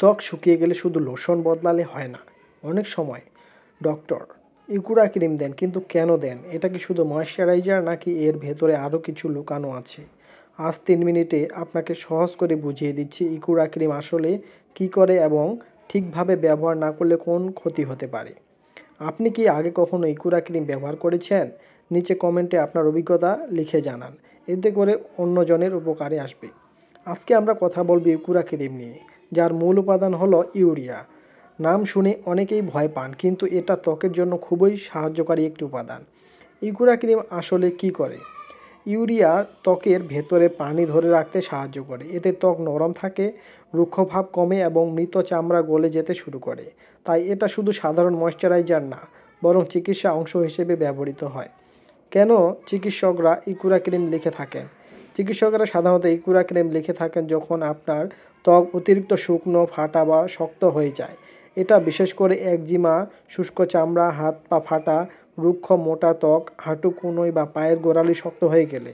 ত্বক শুকিয়ে গেলে শুধু লোশন বদলালে হয় না, অনেক সময় ডক্টর ইকুরা ক্রিম দেন, কিন্তু কেন দেন? এটা কি শুধু ময়েশ্চারাইজার, নাকি এর ভেতরে আরও কিছু লুকানো আছে? আজ 3 মিনিটে আপনাকে সহজ করে বুঝিয়ে দিচ্ছি ইকুরা ক্রিম আসলে কী করে এবং ঠিকভাবে ব্যবহার না করলে কোন ক্ষতি হতে পারে। আপনি কি আগে কখনো ইকুরা ক্রিম ব্যবহার করেছেন? নিচে কমেন্টে আপনার অভিজ্ঞতা লিখে জানান, এতে করে অন্যজনের উপকারে আসবে। আজকে আমরা কথা বলবো ইকুরা ক্রিম নিয়ে, যার মূল উপাদান হলো ইউরিয়া। নাম শুনে অনেকেই ভয় পান, কিন্তু এটা ত্বকের জন্য খুবই সাহায্যকারী একটি উপাদান। ইকুরা ক্রিম আসলে কি করে? ইউরিয়া ত্বকের ভেতরে পানি ধরে রাখতে সাহায্য করে। এতে ত্বক নরম থাকে, রুক্ষভাব কমে এবং মৃত চামড়া গলে যেতে শুরু করে। তাই এটা শুধু সাধারণ ময়েশ্চারাইজার না, বরং চিকিৎসা অংশ হিসেবে ব্যবহৃত হয়। কেন চিকিৎসকরা ইকুরা ক্রিম লিখে থাকেন? চিকিৎসকরা সাধারণত ইকুরা ক্রিম লিখে থাকেন যখন আপনার ত্বক অতিরিক্ত শুকনো, ফাটা বা শক্ত হয়ে যায়। এটা বিশেষ করে একজিমা, শুষ্ক চামড়া, হাত পা ফাটা, রুক্ষ মোটা ত্বক, হাঁটু কনুই বা পায়ের গোড়ালি শক্ত হয়ে গেলে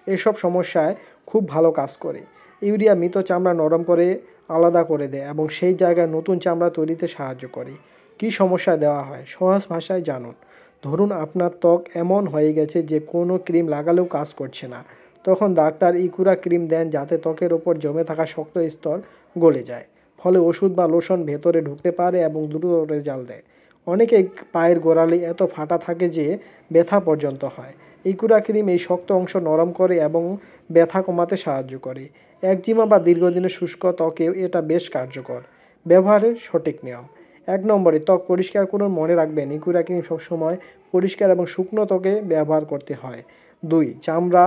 এসব সমস্যায় খুব ভালো কাজ করে। ইউরিয়া মৃত চামড়া নরম করে আলাদা করে দেয় এবং সেই জায়গায় নতুন চামড়া তৈরিতে সাহায্য করে। কী সমস্যায় দেওয়া হয়? সহজ ভাষায় জানুন। ধরুন আপনার ত্বক এমন হয়ে গেছে যে কোনো ক্রিম লাগালেও কাজ করছে না। তখন ডাক্তার ইকুরা ক্রিম দেন যাতে ত্বকের ওপর জমে থাকা শক্ত স্তর গলে যায়। ফলে ওষুধ বা লোশন ভেতরে ঢুকতে পারে এবং দ্রুত রেজাল্ট দেয়। অনেকেই পায়ের গোড়ালি এত ফাটা থাকে যে ব্যথা পর্যন্ত হয়। ইকুরা ক্রিম এই শক্ত অংশ নরম করে এবং ব্যথা কমাতে সাহায্য করে। একজিমা বা দীর্ঘদিনের শুষ্ক ত্বকেও এটা বেশ কার্যকর। ব্যবহারের সঠিক নিয়ম: 1 নম্বরে ত্বক পরিষ্কার করুন। মনে রাখবেন, ইকুরা ক্রিম সবসময় পরিষ্কার এবং শুকনো ত্বকে ব্যবহার করতে হয়। 2. চামড়া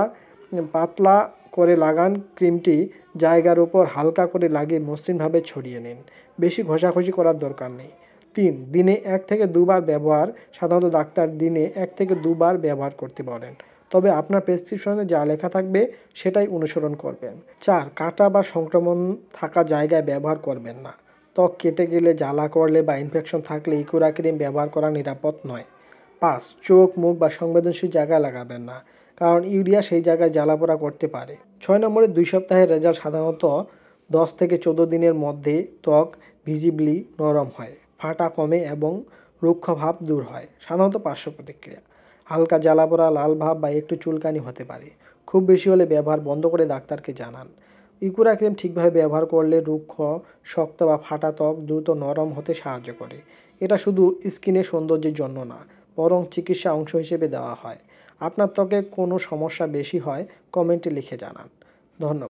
পাতলা করে লাগান। ক্রিমটি জায়গার উপর হালকা করে লাগিয়ে মসৃণভাবে ছড়িয়ে নিন। বেশি ঘষাঘষি করার দরকার নেই। 3. দিনে 1 থেকে 2 বার ব্যবহার। সাধারণত ডাক্তার দিনে 1 থেকে 2 বার ব্যবহার করতে বলেন, তবে আপনার প্রেসক্রিপশনে যা লেখা থাকবে সেটাই অনুসরণ করবেন। 4. কাটা বা সংক্রমণ থাকা জায়গায় ব্যবহার করবেন না। ত্বক কেটে গেলে, জ্বালা করলে বা ইনফেকশন থাকলে ইকুরা ক্রিম ব্যবহার করা নিরাপদ নয়। 5. চোখ, মুখ বা সংবেদনশীল জায়গায় লাগাবেন না, কারণ ইউরিয়া সেই জায়গায় জ্বালাপোড়া করতে পারে। 6 নম্বরে 2 সপ্তাহের রেজাল্ট: সাধারণত 10 থেকে 14 দিনের মধ্যে ত্বক ভিজিবলি নরম হয়, ফাটা কমে এবং রুক্ষ ভাব দূর হয়। সাধারণত পার্শ্ব প্রতিক্রিয়া: হালকা জ্বালাপোড়া, লাল ভাব বা একটু চুলকানি হতে পারে। খুব বেশি হলে ব্যবহার বন্ধ করে ডাক্তারকে জানান। ইকুরা ক্রিম ঠিকভাবে ব্যবহার করলে রুক্ষ, শক্ত বা ফাটা ত্বক দ্রুত নরম হতে সাহায্য করে। এটা শুধু স্কিনের সৌন্দর্যের জন্য না, বরং চিকিৎসা অংশ হিসেবে দেওয়া হয়। আপনার ত্বকে কোনো সমস্যা বেশি হয়, কমেন্টে লিখে জানান। ধন্যবাদ।